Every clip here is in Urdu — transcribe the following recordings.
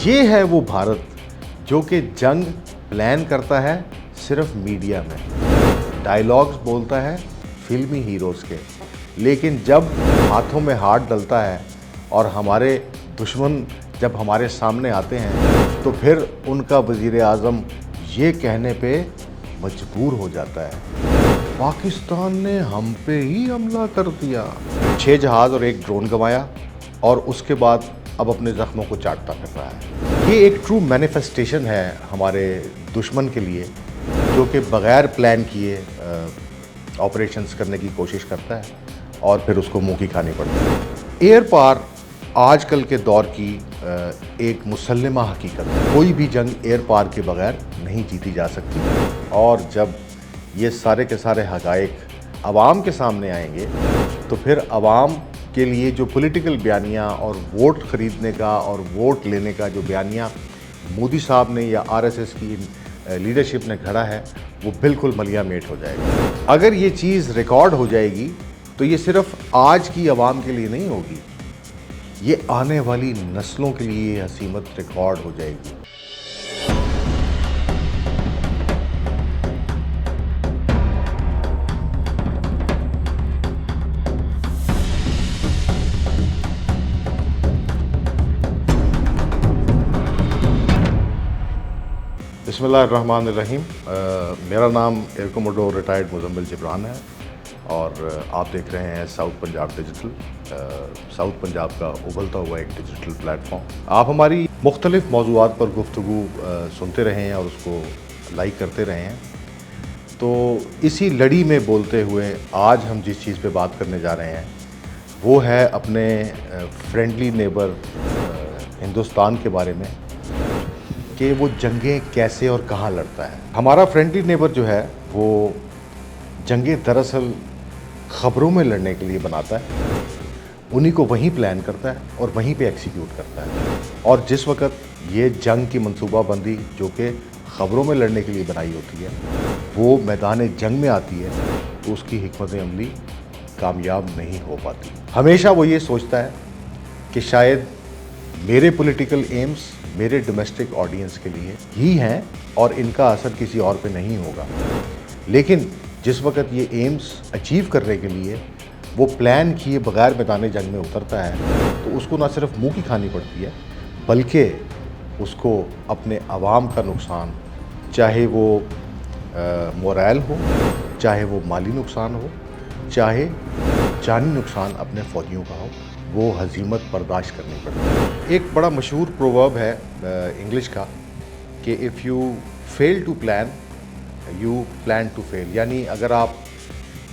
یہ ہے وہ بھارت جو کہ جنگ پلان کرتا ہے صرف میڈیا میں، ڈائیلاگز بولتا ہے فلمی ہیروز کے، لیکن جب ہاتھوں میں ہاتھ ڈلتا ہے اور ہمارے دشمن جب ہمارے سامنے آتے ہیں تو پھر ان کا وزیر اعظم یہ کہنے پہ مجبور ہو جاتا ہے پاکستان نے ہم پہ ہی حملہ کر دیا، 6 جہاز اور 1 ڈرون گنوایا اور اس کے بعد اب اپنے زخموں کو چاٹتا پھر رہا ہے۔ یہ ایک ٹرو مینیفیسٹیشن ہے ہمارے دشمن کے لیے، جو کہ بغیر پلان کیے آپریشنز کرنے کی کوشش کرتا ہے اور پھر اس کو منہ کی کھانی پڑتی ہے۔ ایئر پار آج کل کے دور کی ایک مسلمہ حقیقت ہے، کوئی بھی جنگ ایئر پار کے بغیر نہیں جیتی جا سکتی، اور جب یہ سارے کے سارے حقائق عوام کے سامنے آئیں گے تو پھر عوام کے لیے جو پولیٹیکل بیانیہ اور ووٹ خریدنے کا اور ووٹ لینے کا جو بیانیہ مودی صاحب نے یا RSS کی لیڈرشپ نے گھڑا ہے وہ بالکل ملیا میٹ ہو جائے گا۔ اگر یہ چیز ریکارڈ ہو جائے گی تو یہ صرف آج کی عوام کے لیے نہیں ہوگی، یہ آنے والی نسلوں کے لیے ہسیمت ریکارڈ ہو جائے گی۔ بسم اللہ الرحمن الرحیم۔ میرا نام ایئر کوموڈور ریٹائرڈ مزمل جبران ہے اور آپ دیکھ رہے ہیں south Punjab digital, south Punjab کا ابھرتا ہوا ایک ڈیجیٹل پلیٹ فارم۔ آپ ہماری مختلف موضوعات پر گفتگو سنتے رہے ہیں اور اس کو لائک کرتے رہے ہیں، تو اسی لڑی میں بولتے ہوئے آج ہم جس چیز پہ بات کرنے جا رہے ہیں وہ ہے اپنے فرینڈلی نیبر ہندوستان کے بارے میں، کہ وہ جنگیں کیسے اور کہاں لڑتا ہے۔ ہمارا فرینڈلی نیبر جو ہے وہ جنگیں دراصل خبروں میں لڑنے کے لیے بناتا ہے، انہی کو وہیں پلان کرتا ہے اور وہیں پہ ایکسیکیوٹ کرتا ہے، اور جس وقت یہ جنگ کی منصوبہ بندی جو کہ خبروں میں لڑنے کے لیے بنائی ہوتی ہے وہ میدان جنگ میں آتی ہے تو اس کی حکمت عملی کامیاب نہیں ہو پاتی۔ ہمیشہ وہ یہ سوچتا ہے کہ شاید میرے پولیٹیکل ایمز میرے ڈومیسٹک آڈینس کے لیے ہی ہیں اور ان کا اثر کسی اور پہ نہیں ہوگا، لیکن جس وقت یہ ایمز اچیو کرنے کے لیے وہ پلان کیے بغیر میدان جنگ میں اترتا ہے تو اس کو نہ صرف منہ کی کھانی پڑتی ہے بلکہ اس کو اپنے عوام کا نقصان، چاہے وہ مورائل ہو، چاہے وہ مالی نقصان ہو، چاہے جانی نقصان اپنے فوجیوں کا ہو، وہ ہزیمت برداشت کرنی پڑتی ہے۔ ایک بڑا مشہور پروورب ہے انگلش کا کہ if you fail to plan you plan to fail, یعنی اگر آپ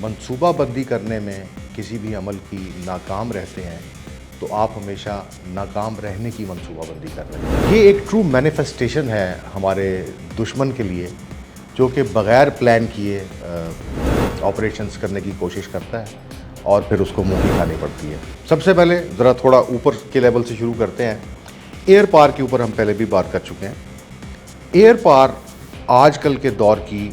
منصوبہ بندی کرنے میں کسی بھی عمل کی ناکام رہتے ہیں تو آپ ہمیشہ ناکام رہنے کی منصوبہ بندی کر رہے ہیں۔ یہ ایک ٹرو مینیفیسٹیشن ہے ہمارے دشمن کے لیے، جو کہ بغیر پلان کیے آپریشنز کرنے کی کوشش کرتا ہے اور پھر اس کو منہ کی کھانی پڑتی ہے۔ سب سے پہلے ذرا تھوڑا اوپر کے لیول سے شروع کرتے ہیں۔ ایئر پار کے اوپر ہم پہلے بھی بات کر چکے ہیں۔ ایئر پار آج کل کے دور کی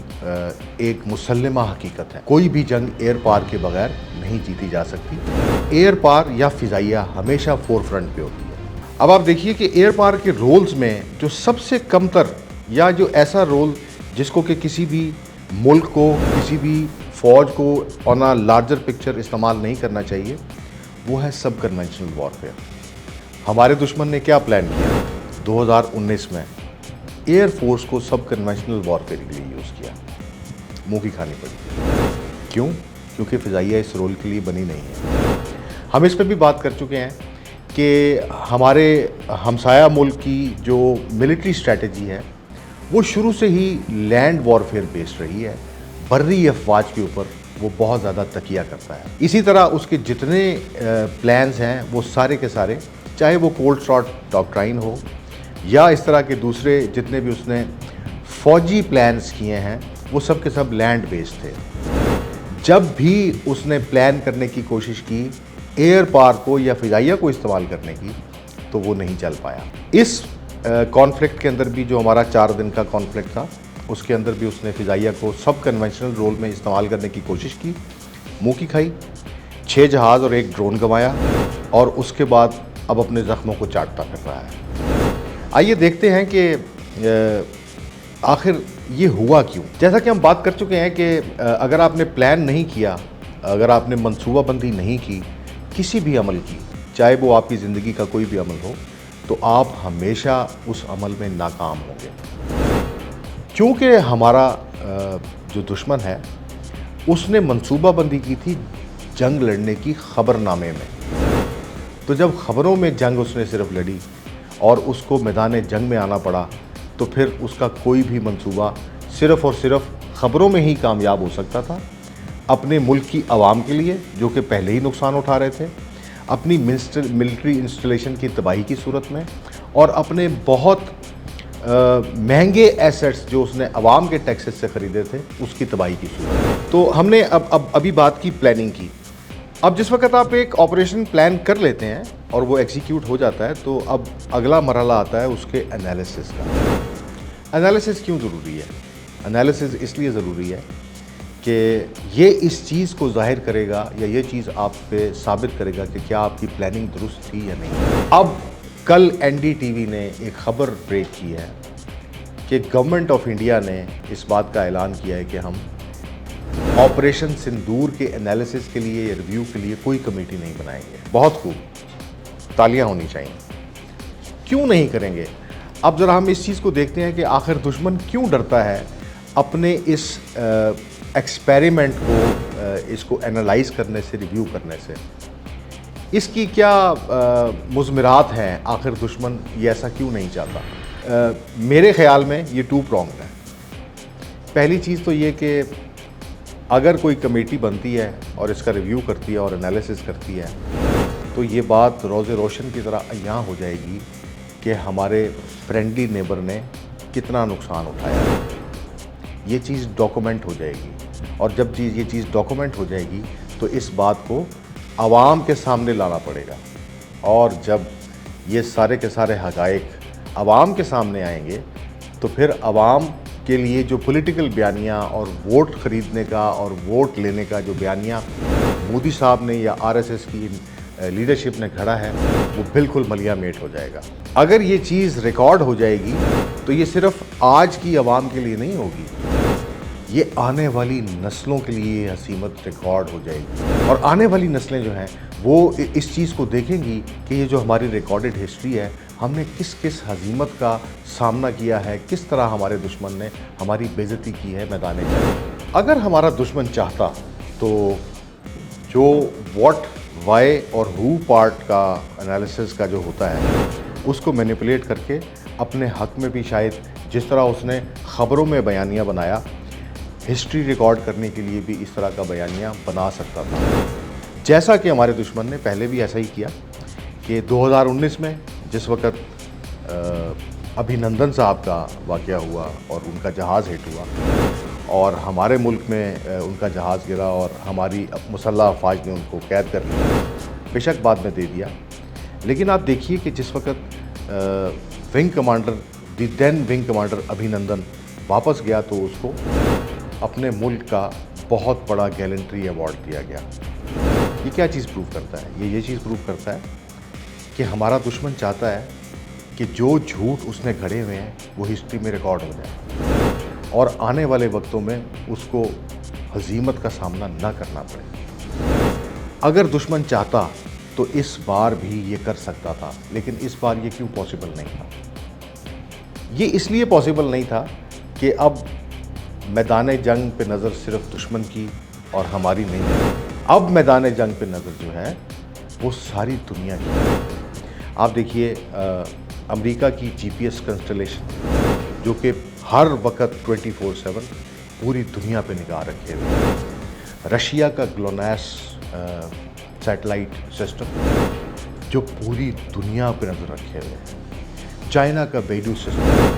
ایک مسلمہ حقیقت ہے، کوئی بھی جنگ ایئر پار کے بغیر نہیں جیتی جا سکتی۔ ایئر پار یا فضائیہ ہمیشہ فور فرنٹ پہ ہوتی ہے۔ اب آپ دیکھیے کہ ایئر پار کے رولز میں جو سب سے کم تر یا جو ایسا رول جس کو کہ کسی بھی ملک کو، کسی بھی فوج کو آن اے لارجر پکچر استعمال نہیں کرنا چاہیے، وہ ہے سب کنونشنل وارفیئر۔ ہمارے دشمن نے کیا پلان کیا 2019 میں؟ ایئر فورس کو سب کنونشنل وارفیئر کے لیے یوز کیا، منہ کی کھانی پڑی۔ کیوں؟ کیونکہ فضائیہ اس رول کے لیے بنی نہیں ہے۔ ہم اس پہ بھی بات کر چکے ہیں کہ ہمارے ہمسایہ ملک کی جو ملٹری اسٹریٹجی ہے وہ شروع سے ہی لینڈ وارفیئر بیسڈ رہی ہے، بری افواج کے اوپر وہ بہت زیادہ تکیہ کرتا ہے۔ اسی طرح اس کے جتنے پلانز ہیں وہ سارے کے سارے، چاہے وہ کولڈ اسٹارٹ ڈاکٹرائن ہو یا اس طرح کے دوسرے جتنے بھی اس نے فوجی پلانز کیے ہیں، وہ سب کے سب لینڈ بیسڈ تھے۔ جب بھی اس نے پلان کرنے کی کوشش کی ایئر پار کو یا فضائیہ کو استعمال کرنے کی تو وہ نہیں چل پایا۔ اس کانفلکٹ کے اندر بھی جو ہمارا 4 دن کا کانفلکٹ تھا اس کے اندر بھی اس نے فضائیہ کو سب کنونشنل رول میں استعمال کرنے کی کوشش کی، منہ کی کھائی، 6 جہاز اور 1 ڈرون گنوایا اور اس کے بعد اب اپنے زخموں کو چاٹتا پھر رہا ہے۔ آئیے دیکھتے ہیں کہ آخر یہ ہوا کیوں. جیسا کہ ہم بات کر چکے ہیں کہ اگر آپ نے پلان نہیں کیا، اگر آپ نے منصوبہ بندی نہیں کی کسی بھی عمل کی، چاہے وہ آپ کی زندگی کا کوئی بھی عمل ہو، تو آپ ہمیشہ اس عمل میں ناکام ہوں گے. چونکہ ہمارا جو دشمن ہے اس نے منصوبہ بندی کی تھی جنگ لڑنے کی خبر نامے میں. تو جب خبروں میں جنگ اس نے صرف لڑی اور اس کو میدان جنگ میں آنا پڑا، تو پھر اس کا کوئی بھی منصوبہ صرف اور صرف خبروں میں ہی کامیاب ہو سکتا تھا. اپنے ملک کی عوام کے لیے جو کہ پہلے ہی نقصان اٹھا رہے تھے، اپنی ملٹری انسٹالیشن کی تباہی کی صورت میں، اور اپنے بہت مہنگے ایسٹس جو اس نے عوام کے ٹیکسز سے خریدے تھے اس کی تباہی کی صورت میں. تو ہم نے ابھی بات کی پلاننگ کی. اب جس وقت آپ ایک آپریشن پلان کر لیتے ہیں اور وہ ایگزیکیوٹ ہو جاتا ہے، تو اب اگلا مرحلہ آتا ہے اس کے انالیسس کا. انالیسس کیوں ضروری ہے؟ انالیسس اس لیے ضروری ہے کہ یہ اس چیز کو ظاہر کرے گا یا یہ چیز آپ پہ ثابت کرے گا کہ کیا آپ کی پلاننگ درست تھی یا نہیں. اب کل این ڈی ٹی وی نے ایک خبر بریک کی ہے کہ گورنمنٹ آف انڈیا نے اس بات کا اعلان کیا ہے کہ ہم آپریشن سندور کے انالیسس کے لیے یا ریویو کے لیے کوئی کمیٹی نہیں بنائیں گے. بہت خوب، تالیاں ہونی چاہیے. کیوں نہیں کریں گے؟ اب ذرا ہم اس چیز کو دیکھتے ہیں کہ آخر دشمن کیوں ڈرتا ہے اپنے اس ایکسپیریمنٹ کو، اس کو انالائز کرنے سے، ریویو کرنے سے. اس کی کیا مضمرات ہیں؟ آخر دشمن یہ ایسا کیوں نہیں چاہتا؟ میرے خیال میں یہ ٹو پرونگڈ ہے. پہلی چیز تو یہ کہ اگر کوئی کمیٹی بنتی ہے اور اس کا ریویو کرتی ہے اور انالیسس کرتی ہے، تو یہ بات روز روشن کی طرح عیاں ہو جائے گی کہ ہمارے فرینڈلی نیبر نے کتنا نقصان اٹھایا. یہ چیز ڈاکومنٹ ہو جائے گی، اور جب یہ چیز ڈاکومنٹ ہو جائے گی تو اس بات کو عوام کے سامنے لانا پڑے گا. اور جب یہ سارے کے سارے حقائق عوام کے سامنے آئیں گے تو پھر عوام کے لیے جو پولیٹیکل بیانیہ اور ووٹ خریدنے کا اور ووٹ لینے کا جو بیانیہ مودی صاحب نے یا آر ایس ایس کی لیڈرشپ نے گھڑا ہے، وہ بالکل ملیا میٹ ہو جائے گا. اگر یہ چیز ریکارڈ ہو جائے گی تو یہ صرف آج کی عوام کے لیے نہیں ہوگی، یہ آنے والی نسلوں کے لیے یہ حسیمت ریکارڈ ہو جائے گی. اور آنے والی نسلیں جو ہیں وہ اس چیز کو دیکھیں گی کہ یہ جو ہماری ریکارڈڈ ہسٹری ہے، ہم نے کس کس ہزیمت کا سامنا کیا ہے، کس طرح ہمارے دشمن نے ہماری بے عزتی کی ہے میدان جنگ. اگر ہمارا دشمن چاہتا تو جو واٹ، وائی اور ہو پارٹ کا انالیسس کا جو ہوتا ہے اس کو مینیپولیٹ کر کے اپنے حق میں بھی شاید جس طرح اس نے خبروں میں بیانیہ بنایا، ہسٹری ریکارڈ کرنے کے لیے بھی اس طرح کا بیانیہ بنا سکتا تھا. جیسا کہ ہمارے دشمن نے پہلے بھی ایسا ہی کیا کہ 2019 میں جس وقت ابھینندن صاحب کا واقعہ ہوا اور ان کا جہاز ہٹ ہوا اور ہمارے ملک میں ان کا جہاز گرا اور ہماری مسلح افواج نے ان کو قید کر لیا، بے شک بعد میں دے دیا. لیکن آپ دیکھیے کہ جس وقت ونگ کمانڈر، دی دین ونگ کمانڈر ابھینندن واپس گیا تو اس کو اپنے ملک کا بہت بڑا گیلنٹری ایوارڈ دیا گیا. یہ کیا چیز پروف کرتا ہے؟ یہ چیز پروف کرتا ہے کہ ہمارا دشمن چاہتا ہے کہ جو جھوٹ اس نے گھڑے ہوئے ہیں وہ ہسٹری میں ریکارڈ ہو جائے اور آنے والے وقتوں میں اس کو ہزیمت کا سامنا نہ کرنا پڑے. اگر دشمن چاہتا تو اس بار بھی یہ کر سکتا تھا، لیکن اس بار یہ کیوں پاسبل نہیں تھا؟ یہ اس لیے پاسبل نہیں تھا کہ اب میدان جنگ پہ نظر صرف دشمن کی اور ہماری نہیں ہے. اب میدان جنگ پہ نظر جو ہے وہ ساری دنیا کی. آپ دیکھیے امریکہ کی جی پی ایس کنسٹلیشن جو کہ ہر وقت 24/7 پوری دنیا پہ نگاہ رکھے ہوئے. رشیا کا گلوناس سیٹلائٹ سسٹم جو پوری دنیا پہ نظر رکھے ہوئے. چائنا کا بیڈو سسٹم،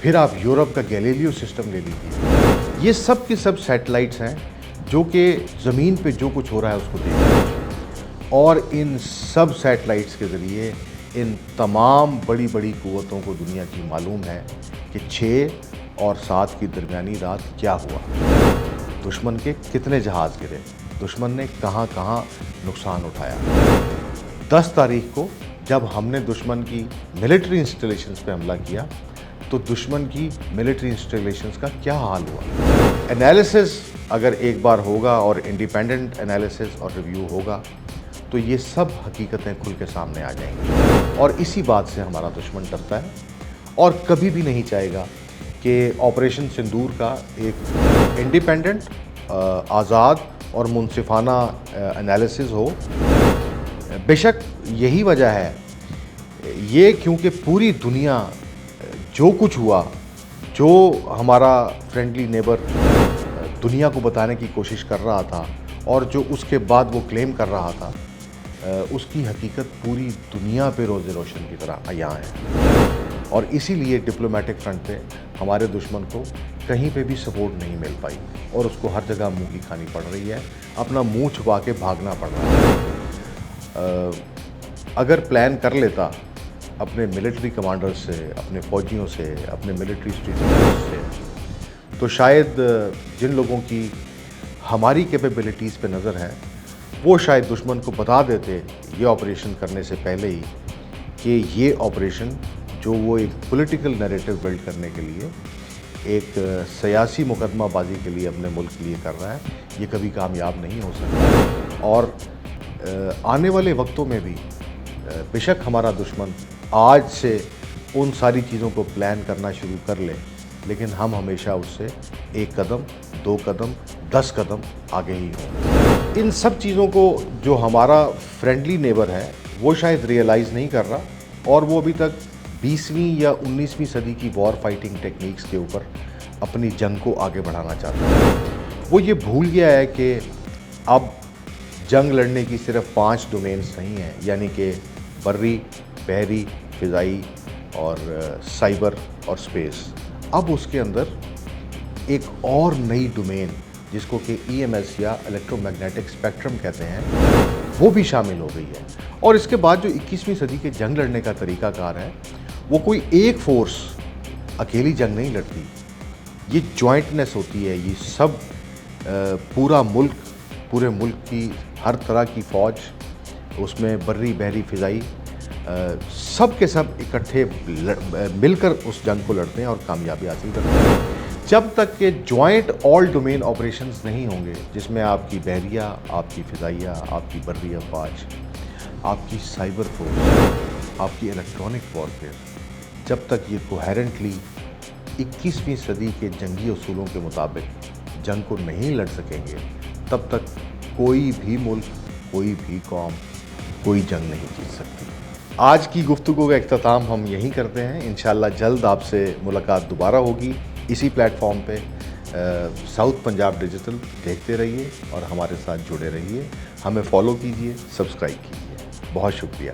پھر آپ یورپ کا گیلیلیو سسٹم لے لیجیے. یہ سب کے سب سیٹلائٹس ہیں جو کہ زمین پہ جو کچھ ہو رہا ہے اس کو دیکھتے ہیں. اور ان سب سیٹلائٹس کے ذریعے ان تمام بڑی بڑی قوتوں کو دنیا کی معلوم ہے کہ 6 اور 7 کی درمیانی رات کیا ہوا، دشمن کے کتنے جہاز گرے، دشمن نے کہاں کہاں نقصان اٹھایا. 10 تاریخ کو جب ہم نے دشمن کی ملٹری انسٹالیشنز پہ حملہ کیا تو دشمن کی ملٹری انسٹالیشنز کا کیا حال ہوا. انالیسس اگر ایک بار ہوگا اور انڈیپینڈنٹ انالیسس اور ریویو ہوگا تو یہ سب حقیقتیں کھل کے سامنے آ جائیں گی. اور اسی بات سے ہمارا دشمن ڈرتا ہے اور کبھی بھی نہیں چاہے گا کہ آپریشن سندور کا ایک انڈیپینڈنٹ، آزاد اور منصفانہ انالیسس ہو. بے شک یہی وجہ ہے یہ، کیونکہ پوری دنیا جو کچھ ہوا، جو ہمارا فرینڈلی نیبر دنیا کو بتانے کی کوشش کر رہا تھا اور جو اس کے بعد وہ کلیم کر رہا تھا، اس کی حقیقت پوری دنیا پہ روز روشن کی طرح عیاں ہے. اور اسی لیے ڈپلومیٹک فرنٹ پہ ہمارے دشمن کو کہیں پہ بھی سپورٹ نہیں مل پائی اور اس کو ہر جگہ منہ کی کھانی پڑ رہی ہے، اپنا منہ چھپا کے بھاگنا پڑ رہا ہے. اگر پلان کر لیتا اپنے ملٹری کمانڈر سے، اپنے فوجیوں سے، اپنے ملٹری اسٹریٹجسٹ سے، تو شاید جن لوگوں کی ہماری کیپیبلٹیز پہ نظر ہے وہ شاید دشمن کو بتا دیتے یہ آپریشن کرنے سے پہلے ہی کہ یہ آپریشن جو وہ ایک پولیٹیکل نیریٹو بلڈ کرنے کے لیے، ایک سیاسی مقدمہ بازی کے لیے اپنے ملک کے لیے کر رہا ہے، یہ کبھی کامیاب نہیں ہو سکتا. اور آنے والے وقتوں میں بھی بے شک ہمارا دشمن آج سے ان ساری چیزوں کو پلان کرنا شروع کر لے، لیکن ہم ہمیشہ اس سے 1 قدم 2 قدم 10 قدم آگے ہی ہوں. ان سب چیزوں کو جو ہمارا فرینڈلی نیبر ہے وہ شاید ریئلائز نہیں کر رہا، اور وہ ابھی تک 20ویں یا 19ویں صدی کی وار فائٹنگ ٹیکنیکس کے اوپر اپنی جنگ کو آگے بڑھانا چاہتا ہے. وہ یہ بھول گیا ہے کہ اب جنگ لڑنے کی صرف 5 ڈومینز نہیں ہیں، یعنی کہ بری، بحری، فضائی اور سائبر اور اسپیس. اب اس کے اندر ایک اور نئی ڈومین جس کو کہ EMS یا الیکٹرو میگنیٹک اسپیکٹرم کہتے ہیں، وہ بھی شامل ہو گئی ہے. اور اس کے بعد جو 21ویں صدی کے جنگ لڑنے کا طریقہ کار ہے، وہ کوئی ایک فورس اکیلی جنگ نہیں لڑتی، یہ جوائنٹنیس ہوتی ہے. یہ سب پورے ملک کی ہر طرح کی فوج، اس میں بری، بحری، فضائی، سب کے سب اکٹھے مل کر اس جنگ کو لڑتے ہیں اور کامیابی حاصل کرتے ہیں. جب تک کہ جوائنٹ آل ڈومین آپریشنز نہیں ہوں گے، جس میں آپ کی بحریہ، آپ کی فضائیہ، آپ کی بری افواج، آپ کی سائبر فورس، آپ کی الیکٹرانک وارفیئر، جب تک یہ کوہیرنٹلی 21ویں صدی کے جنگی اصولوں کے مطابق جنگ کو نہیں لڑ سکیں گے، تب تک کوئی بھی ملک، کوئی بھی قوم کوئی جنگ نہیں جیت سکتی. آج کی گفتگو کا اختتام ہم یہیں کرتے ہیں. انشاءاللہ جلد آپ سے ملاقات دوبارہ ہوگی اسی پلیٹ فارم پہ. ساؤتھ پنجاب ڈیجیٹل دیکھتے رہیے اور ہمارے ساتھ جڑے رہیے. ہمیں فالو کیجیے، سبسکرائب کیجیے. بہت شکریہ.